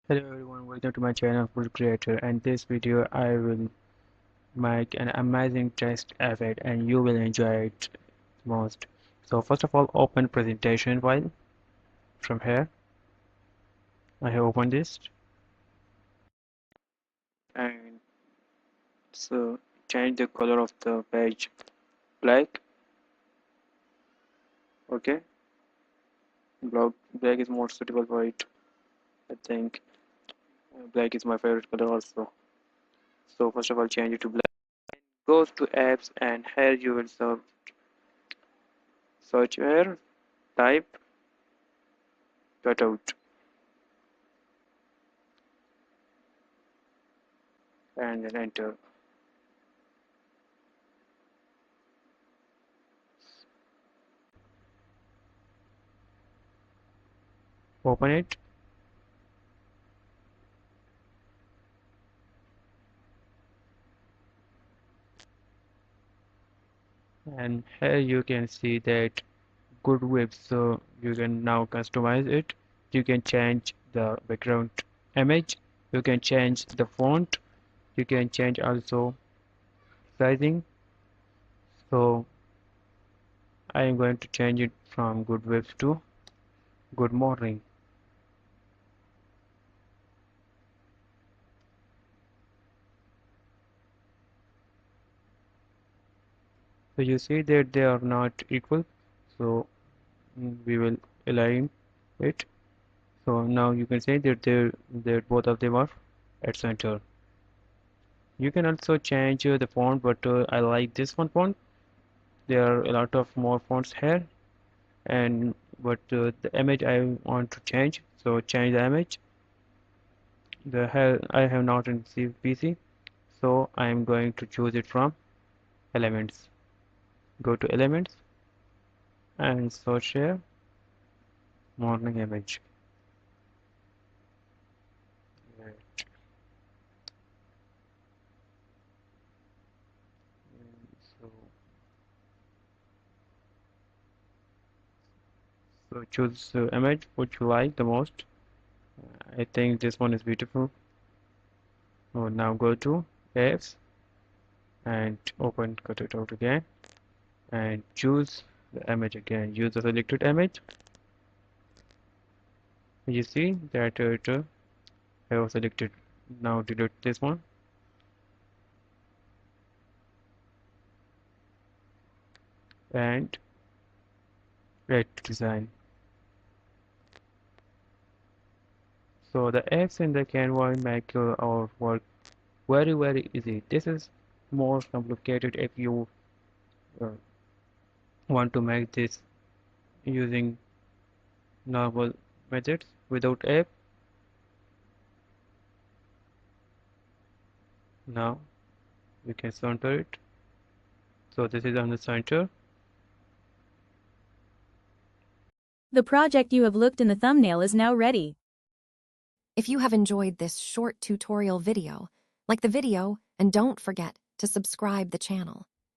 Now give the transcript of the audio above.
Hello everyone, welcome to my channel Full Creator, and this video I will make an amazing text effect and you will enjoy it most. So first of all, open presentation file from here. I have opened this, and so change the color of the page black. Okay, black is more suitable for it. I think black is my favorite color also. So first of all, change it to black. Go to apps, and here you will search here, type cutout, and then enter. Open it, and here you can see that good web, so you can now customize it. You can change the background image, you can change the font, you can change also sizing. So I am going to change it from good web to good morning. So you see that they are not equal, so we will align it. So now you can say that both of them are at center. You can also change the font, but I like this one font. There are a lot of more fonts here, and but the image I want to change, so change the image. The hell I have not received PC, so I am going to choose it from elements. Go to elements and search here morning image. Right. So choose image which you like the most. I think this one is beautiful. So now go to apps and open cut it out again and choose the image again. Use the selected image. You see that it I have selected. Now delete this one and add design. So the apps in the Canva make our work very easy. This is more complicated if you uh, want to make this using normal methods without app. Now we can center it. So this is on the center. The project you have looked in the thumbnail is now ready. If you have enjoyed this short tutorial video, like the video and don't forget to subscribe the channel.